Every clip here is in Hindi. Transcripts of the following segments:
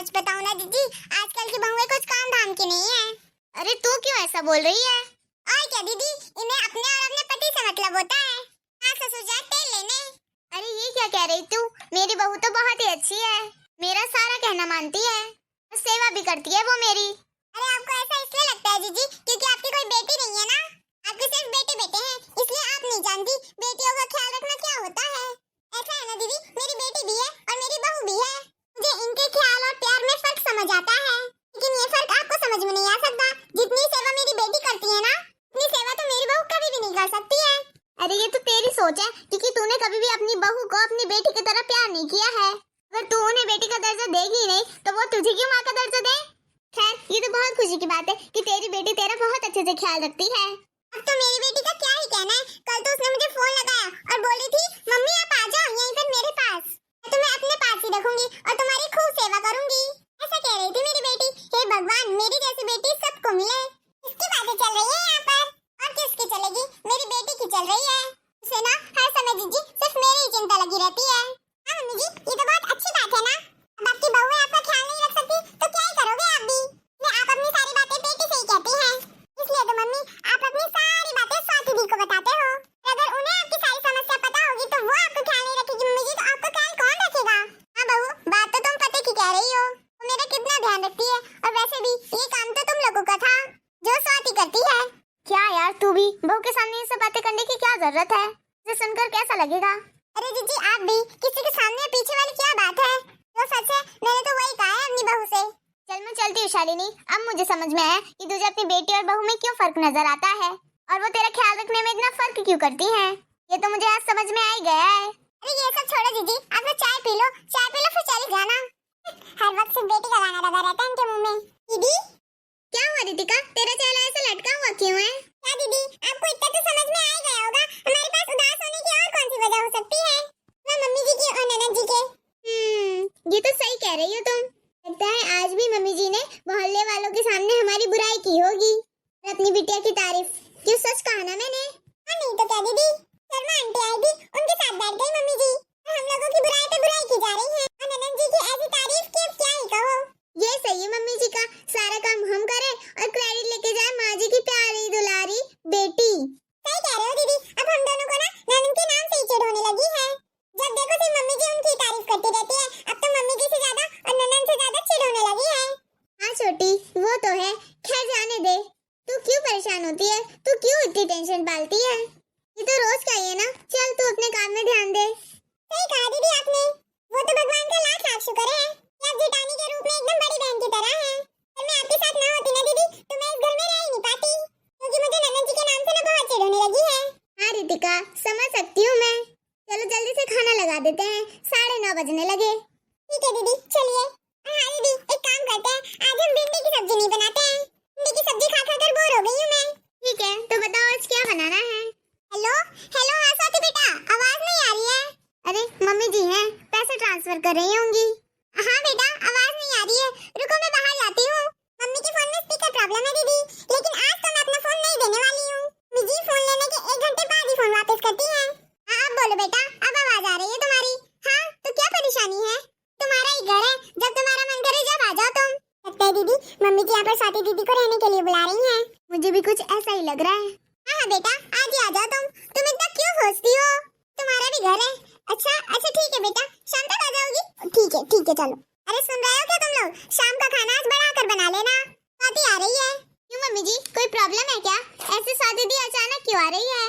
सच बताऊं ना दीदी, आजकल की बहुएं कुछ काम धाम की नहीं है। अरे तू क्यों ऐसा बोल रही है? और क्या दीदी, इन्हें अपने और अपने पति से मतलब होता है। हाँ ससुर जाए तेल लेने। अरे ये क्या कह रही तू? मेरी बहू तो बहुत ही अच्छी है, मेरा सारा कहना मानती है, सेवा भी करती है वो मेरी। अरे आपको ऐसा इसलिए लगता है दीदी क्योंकि आपकी कोई बेटी नहीं है ना। आपके सिर्फ बेटे हैं, इसलिए आप नहीं जानती बेटियों का ख्याल रखना क्या होता है। ऐसा है ना दीदी, मेरी बेटी भी है और मेरी बहू भी है। मुझे इनके ख्याल और प्यार में फर्क समझ आता है, लेकिन ये फर्क आपको समझ में नहीं आ सकता। जितनी सेवा मेरी बेटी करती है ना, उतनी सेवा तो मेरी बहू कभी भी नहीं कर सकती है। अरे ये तो तेरी सोच है, क्योंकि तूने कभी भी अपनी बहू को अपनी बेटी की तरह प्यार नहीं किया है। अगर तू उन्हें बेटी का दर्जा देगी नहीं तो वो तुझे क्यों माँ का दर्जा दे? खैर ये तो बहुत खुशी की बात है कि तेरी बेटी तेरा बहुत अच्छे से ख्याल रखती है। अब तो मेरी बेटी का क्या ही कहना है। कल तो उसने मुझे फोन लगाया और बोली थी मम्मी आप आ जाओ यहीं पर मेरे पास, मैं तुम्हें अपने पास ही रखूंगी और तुम्हारी खूब सेवा करूंगी। ऐसा कह रही थी मेरी बेटी। हे भगवान, मेरी जैसी बेटी सबको मिले। किसकी बातें चल रही है यहाँ पर? और किसकी चलेगी? मेरी बेटी की चल रही है। उसे ना हर समय दीदी सिर्फ मेरी ही चिंता लगी रहती है। हाँ मम्मी जी, ये तो बहुत अच्छी बात है ना। अब आपकी बहू आपका ख्याल नहीं रख सकती तो क्या ही करोगे आप भी? आप अपनी सारी बातें बेटी से ही कहती हैं, इसलिए तो मम्मी आप अपनी सारी बातें स्वाति दी को बताते हो। अगर उन्हें आपकी सारी समस्या पता होगी तो वो आपको ख्याल नहीं रखेगी मम्मी जी, तो आपका ख्याल कौन रखेगा? हाँ बहू, बात तो तुम पते की कह रही हो। वो मेरा कितना ध्यान रखती है, और वैसे भी ये काम तो तुम लोगों का था जो स्वाति करती है। क्या यार, तू भी बहू के सामने ये सब बातें करने की क्या जरूरत है? इसे सुनकर कैसा लगेगा? अरे जीजी आप भी, किसी के सामने पीछे वाली क्या बात है? जो सच है मैंने तो वही कहा है अपनी बहू से। चल मैं चलती हूँ शालिनी, अब मुझे समझ में आया कि तुझे अपनी बेटी और बहू में क्यों फर्क नजर आता है और वो तेरा ख्याल रखने में इतना फर्क क्यों करती हैं। ये तो मुझे आज समझ में आ ही गया है। अरे ये सब छोड़ो दीदी, आप तो चाय पी लो फिर चली जाना। हर वक्त सिर्फ बेटी का गाना लगा रहता है इनके मुंह में। दीदी क्या हुआ रितिका, तेरा चेहरा ऐसा लटका हुआ क्यों है? क्या दीदी, आपको इतना तो समझ में आ ही गया होगा, हमारे पास उदास होने की और कौन सी वजह हो सकती है? ना मम्मी जी की और ननद जी के। ये तो सही कह रही हो तुम। लगता है आज भी मम्मी जी ने मोहल्ले वालों के सामने हमारी बुराई की होगी और अपनी बिटिया की तारीफ। क्यों, सच कहा ना मैंने? हाँ नहीं तो क्या दीदी, शर्मा आंटी आई थी, उनके साथ बैठ गई मम्मी जी और हम लोगों की बुराई पे बुराई की जा रही है और ननद जी की ऐसी तारीफ कि अब क्या ही कहो। ये सही है मम्मी जी का, सारा काम हम करें और क्रेडिट लेके जाए माँ जी की प्यारी दुलारी बेटी। सही कह रहे हो दीदी, अब हम दोनों को ना ननद के नाम से ही चिढ़ होने लगी है। जब देखो सिर्फ मम्मी जी उनकी तारीफ करती रहती है, अब तो मम्मी जी से ज्यादा और ननद से ज्यादा चिढ़ होने लगी है। हाँ छोटी, वो तो है, खैर जाने दे। तू क्यों परेशान होती है? तू क्यों इतनी टेंशन पालती है? ये तो रोज का ही है ना। चल तू अपने काम में ध्यान दे। सही कहा दीदी आपने, वो तो भगवान का लाख लाख शुक्र है कि आप जेठानी के रूप में एकदम बड़ी बहन की तरह हैं। अगर मैं आपके साथ ना होती ना दीदी तो मैं इस घर में रह ही नहीं पाती, क्योंकि मुझे ननद जी के नाम से ना बहुत चिढ़ होने लगी है। हाँ रितिका, समझ सकती हूँ मैं। चलो जल्दी से खाना लगा देते हैं, 9:30 बजने लगे। ठीक है दीदी, चलिए। हाँ दीदी, एक काम करते हैं, आज हम भिंडी की सब्जी नहीं बनाते हैं। भिंडी की सब्जी खा खा कर बोर हो गई हूँ मैं। ठीक है, तो बताओ आज क्या बनाना है? हेलो हेलो, हाँ स्वाति बेटा, आवाज नहीं आ रही है? अरे मम्मी जी हैं, पैसे ट्रांसफर कर रही होंगी। हाँ बेटा, आवाज नहीं आ रही है, रुको मैं बाहर जाती हूँ। मम्मी के फोन में स्पीकर प्रॉब्लम है दीदी, लेकिन आज तो मैं अपना फोन नहीं देने वाली हूँ। मम्मी जी फोन लेने के 1 घंटे बाद ही फोन वापस करती हैं। हाँ अब बोलो बेटा, अब आवाज आ रही है तुम्हारी। हाँ तो क्या परेशानी है? तुम्हारा ही घर है, जब तुम्हारा मन करे जब आ जाओ तुम। लगता है दीदी मम्मी जी यहाँ पर स्वाति दीदी को रहने के लिए बुला रही हैं। मुझे भी कुछ ऐसा ही लग रहा है। हाँ बेटा, आज ही आ जाओ तुम इतना क्यों सोचती हो? तुम्हारा भी घर है। अच्छा अच्छा ठीक है बेटा, शाम तक आ जाओगी? ठीक है चलो। अरे सुन रहे हो क्या तुम लोग, शाम का खाना आज बढ़ाकर बना लेना, स्वाति आ रही है। क्यों मम्मी जी, कोई प्रॉब्लम है क्या? ऐसे स्वाति दी अचानक क्यों आ रही है?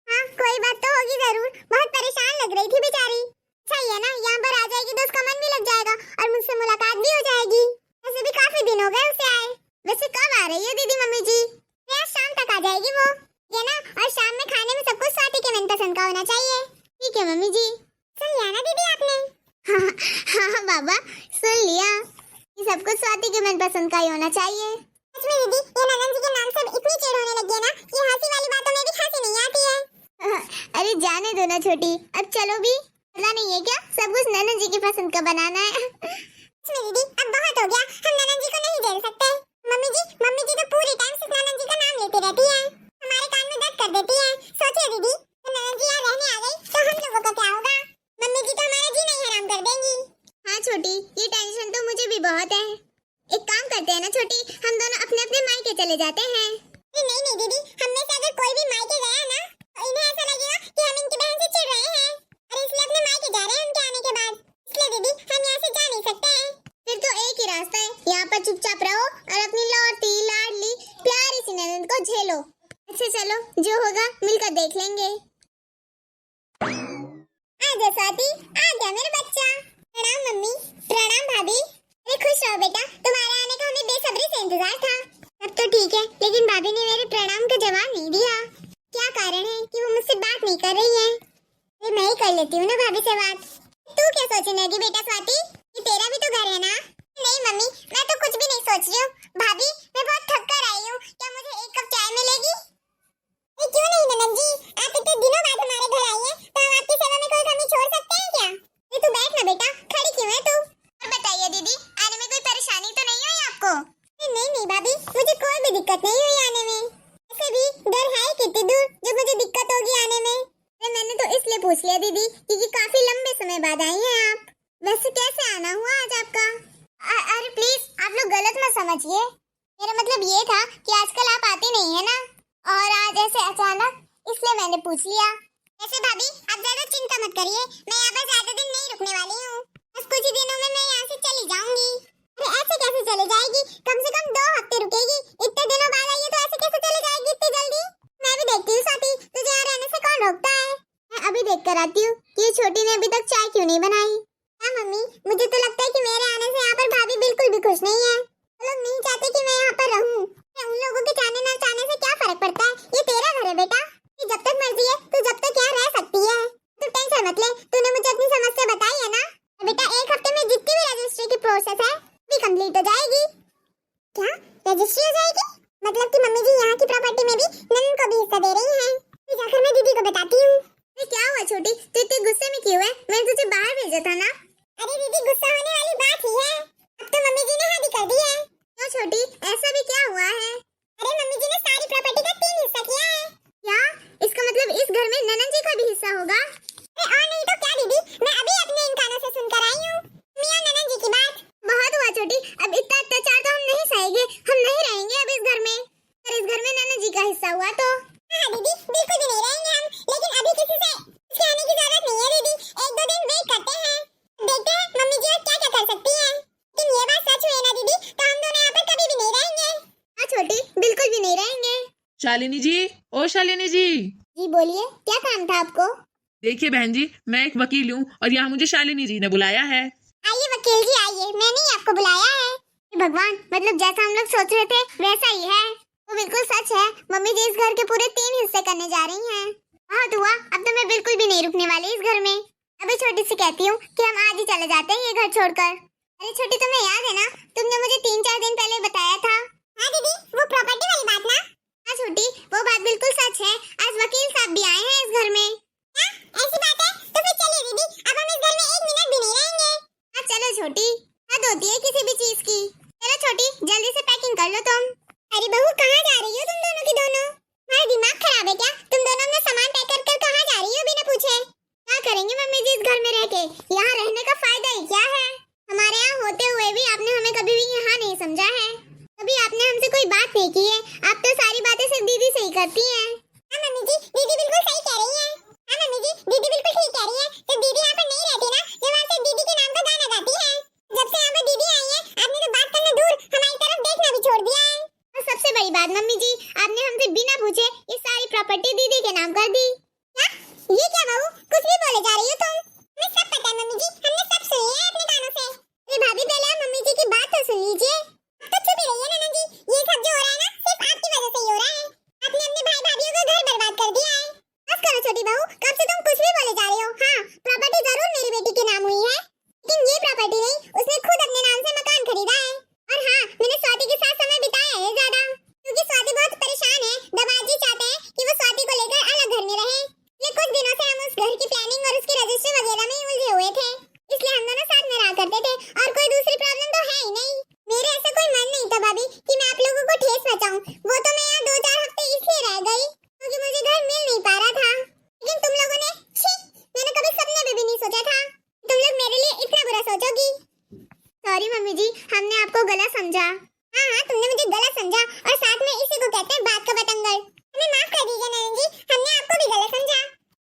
हाँ कोई बात तो होगी जरूर, बहुत परेशान लग रही थी बेचारी। सही है ना, यहाँ पर आ जाएगी तो उसका मन भी लग जाएगा और मुझसे मुलाकात भी हो जाएगी। वैसे भी काफी दिन हो गए उसे आए। वैसे कब आ रही है दीदी मम्मी जी? आज शाम तक आ जाएगी वो, ये ना, और शाम में खाने में सब कुछ स्वाति के मनपसंद का होना चाहिए। ठीक है मम्मी जी। सुन लिया ना दीदी आपने? हाँ बाबा, सुन लिया। ये सब कुछ स्वाति के मनपसंद का ही होना चाहिए। सच में दीदी, ये ननद जी के नाम से इतनी चिढ़ होने लगी है ना कि हंसी वाली बातों में भी हंसी नहीं आती है। अरे जाने दो ना छोटी, अब चलो भी। पता नहीं है क्या, सब कुछ ननद जी की पसंद का बनाना है। सच में दीदी, अब बहुत हो गया, हम ननद जी को नहीं झेल सकते। मम्मी जी तो पूरे टाइम सिर्फ ननद जी का नाम लेती रहती है, हमारे कान में दर्द कर देती है। सोचिए दीदी, तो ननद जी यहाँ रहने आ गई तो हम लोगों का क्या होगा? मम्मी जी तो हमारा जीना ही हराम कर देंगी। हाँ छोटी, ये टेंशन तो मुझे भी बहुत जाते हैं। एक काम करते हैं ना छोटी, हम दोनों अपने अपने मायके चले जाते हैं। नहीं नहीं दीदी, हम में से अगर कोई भी मायके गया ना तो इन्हें ऐसा लगेगा कि हम इनकी बहन से चिढ़ रहे हैं और इसलिए अपने मायके जा रहे हैं उनके आने के बाद। इसलिए दीदी हम यहाँ से जा नहीं सकते हैं। फिर तो एक ही रास्ता है, यहाँ पर चुपचाप रहो और अपनी लौटी लाडली प्यारी सी ननद को झेलो। अच्छा चलो, जो होगा मिलकर देख लेंगे। आजा स्वाति, आ गया मेरा बच्चा। प्रणाम मम्मी। प्रणाम भाभी। अरे खुश रहो बेटा, तुम्हारे आने का हमें बेसब्री से इंतजार था। अब तो ठीक है, लेकिन भाभी ने मेरे प्रणाम का जवाब नहीं दिया। क्या कारण है कि वो मुझसे बात नहीं कर रही है? अरे मैं ही कर लेती हूँ ना भाभी से बात। तू क्या सोचने लगी बेटा स्वाति, कि तेरा भी तो घर है ना? नहीं मम्मी, मैं तो कुछ भी नहीं सोच रही हूँ। भाभी मैं बहुत थक कर आई हूँ, क्या मुझे एक कप चाय मिलेगी? क्यों नहीं ननद जी, आप इतने दिनों बाद हमारे घर आई हैं, तो हम आपकी सेवा में कोई कमी छोड़ सकते हैं क्या? तू बैठ ना बेटा, खड़ी क्यों है तू? और बताइए दीदी, आने में कोई परेशानी तो नहीं हुई आपको? नहीं नहीं भाभी, मुझे कोई भी दिक्कत नहीं हुई आने में। ऐसे भी घर है कितनी दूर जो मुझे दिक्कत होगी आने में? अरे मैंने तो इसलिए पूछ लिया दीदी क्योंकि काफी लंबे समय बाद आई हैं आप। वैसे कैसे आना हुआ आज आपका? अरे प्लीज आप लोग गलत मत समझिए, मेरा मतलब ये था कि आजकल आप आते नहीं है ना, और आज ऐसे अचानक, इसलिए मैंने पूछ लिया। ऐसे भाभी आप ज्यादा चिंता मत करिए, मैं यहाँ पर ज्यादा दिन नहीं रुकने वाली हूँ। बस कुछ ही दिनों में मैं यहाँ से चली जाऊंगी। अरे ऐसे कैसे चले जाएगी? कम से कम 2 हफ्ते रुकेगी। इतने दिनों बाद आई है तो ऐसे कैसे चले जाएगी इतनी जल्दी? मैं भी देखती हूँ स्वाति, तुझे यहाँ रहने से कौन रोकता है? मैं अभी देख कर आती हूँ कि ये छोटी ने अभी तक चाय क्यों नहीं बनाई। हाँ मम्मी, मुझे तो लगता है कि मेरे आने से यहाँ पर भाभी बिल्कुल भी खुश नहीं है। वो लोग नहीं चाहते कि मैं यहाँ पर रहूँ। उन लोगों के चाहने न चाहने से क्या फर्क पड़ता है? ये तेरा घर है बेटा, ये जब तक मर्जी है तू जब तक यहाँ रह सकती है। तू टेंशन मत ले, तूने मुझे अपनी समस्या बताई है ना? बेटा 1 हफ्ते में जितनी भी रजिस्ट्री की प्रोसेस है भी कंप्लीट हो जाएगी। क्या रजिस्ट्री हो जाएगी? मतलब कि मम्मी जी यहाँ की प्रॉपर्टी में भी ननद को भी हिस्सा दे रही हैं। जाकर मैं दीदी को बताती हूँ। क्या हुआ छोटी, तू इतने गुस्से में क्यों है? मैंने तुझे बाहर भेजा था ना। अरे दीदी गुस्सा होने वाली बात ही है, अब तो मम्मी जी ने हाँ भी कर दी है। क्यों छोटी, ऐसा भी क्या हुआ है? अरे मम्मी जी ने सारी प्रॉपर्टी का 3 हिस्सा किया है। क्या? इसका मतलब इस घर में ननद जी का भी हिस्सा होगा? अरे और नहीं तो क्या दीदी, मैं अभी अपने इन कानों से सुनकर आई हूँ मियां ननद जी की बात। बहुत हुआ छोटी, अब इतना अत्याचार तो हम नहीं सहेंगे, हम नहीं रहेंगे अब इस घर में। अगर इस घर में ननद जी का हिस्सा हुआ तो? हाँ दीदी बिल्कुल भी नहीं रहेंगे हम, लेकिन अभी किसी से इसके आने की जरूरत नहीं है दीदी। 1-2 दिन वेट करते हैं, देखते हैं मम्मी जी और क्या क्या कर सकती हैं। लेकिन ये बात सच हुई ना दीदी, तो हम दोनों यहाँ पर कभी भी नहीं रहेंगे। हाँ छोटी, बिल्कुल भी नहीं रहेंगे। शालिनी जी, ओ शालिनी जी। जी बोलिए, क्या काम था आपको? देखिए बहन जी, मैं एक वकील हूँ और यहाँ मुझे शालिनी जी ने बुलाया है। आइए वकील जी आइए, मैंने ही आपको बुलाया है। भगवान, मतलब जैसा हम लोग सोच रहे थे वैसा ही है। वो बिल्कुल सच है, मम्मी जी इस घर के पूरे 3 हिस्से करने जा रही हैं। बहुत हुआ, अब तो मैं बिल्कुल भी नहीं रुकने वाली इस घर में। अभी छोटी सी कहती हूँ कि हम आज ही चले जाते हैं ये घर छोड़कर। अरे छोटी, तुम्हें याद है ना, तुमने मुझे 3-4 दिन पहले बताया था। हाँ दीदी, वो प्रॉपर्टी वाली बात ना? हाँ छोटी, वो बात बिल्कुल सच है। आज वकील साहब भी आए हैं इस घर में। क्या ऐसी बात है? तो फिर चलिए दीदी, अब हम इस घर में 1 मिनट भी नहीं रहेंगे। हाँ चलो छोटी, हद होती है किसी भी चीज की। चलो छोटी, जल्दी से पैकिंग कर लो तुम। अरे बहू, कहाँ जा रही हो तुम दोनों की दोनों? तुम्हारा दिमाग खराब है क्या? तुम दोनों अपना सामान पैक कर कर कहाँ जा रही हो बिना पूछे? क्या करेंगे मम्मी जी इस घर में रह के? यहाँ रहने का फायदा ही क्या है? हमारे यहाँ होते हुए भी आपने हमें कभी भी यहाँ नहीं समझा है, कभी आपने हमसे कोई बात नहीं की है। आप तो सारी बातें सिर्फ दीदी से ही करती हैं। हाँ मम्मी जी, दीदी बिल्कुल सही कह रही है। हाँ मम्मी जी, दीदी बिल्कुल ठीक कह रही है। तो दीदी यहाँ पर नहीं रहती ना, जब वहाँ से दीदी के नाम का गाना गाती है। जब से यहाँ पर दीदी आई है, आपने तो बात करना दूर हमारी तरफ देखना भी छोड़ दिया है। और सबसे बड़ी बात मम्मी जी, आपने हमसे बिना पूछे ये सारी प्रॉपर्टी दीदी के नाम कर दी। क्या? ये क्या बहू, कुछ भी बोले जा रही हो तुम? हमें सब पता है मम्मी जी, हमने सब सुनी है अपने कानों से। अरे भाभी, पहले आप मम्मी जी की बात तो सुन लीजिए। अब तो चुप ही रहिए ननद जी, ये सब जो हो रहा है ना सिर्फ आपकी वजह से ही हो रहा है। आपने अपने भाई भाभीओं को समझा। हाँ हाँ, तुमने मुझे गलत समझा और साथ में इसी को कहते हैं बात का बतंगड़। हमें माफ कर दीजिए नैना जी, हमने आपको भी गलत समझा।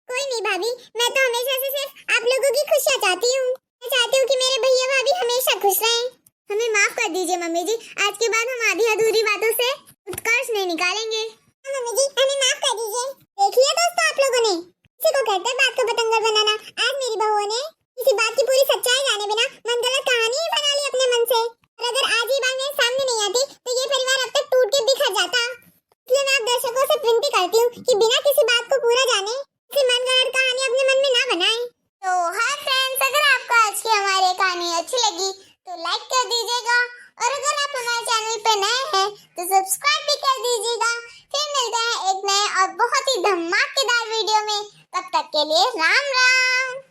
कोई नहीं भाभी, मैं तो हमेशा से सिर्फ आप लोगों की खुशियाँ चाहती हूँ। मैं चाहती हूँ कि मेरे भैया भाभी हमेशा खुश रहें। हमें माफ कर दीजिए मम्मी जी, आज के बाद हम आधी अधूरी बातों से उत्कर्ष नहीं निकालेंगे। हाँ मम्मी जी, हमें माफ कर दीजिए। देख लिया दोस्तों आप लोगों ने, इसी को कहते हैं बात का बतंगड़ बनाना। आज मेरी बहुओं ने किसी बात की पूरी सच्चाई जाने बिना मन गलत कहानी ही बना ली अपने मन से। और अगर आज ही बात मेरे सामने नहीं आती तो ये परिवार अब तक टूट के बिखर जाता। इसलिए मैं आप दर्शकों से विनती करती हूँ कि बिना किसी बात को पूरा जाने ऐसी मनगढ़ंत कहानी अपने मन में ना बनाएं। तो हाय फ्रेंड्स, अगर आपको आज की हमारी कहानी अच्छी लगी तो लाइक कर दीजिएगा और अगर आप हमारे चैनल पे नए हैं तो सब्सक्राइब भी कर दीजिएगा। फिर मिलते हैं एक नए और बहुत ही धमाकेदार वीडियो में। तब तक के लिए राम राम।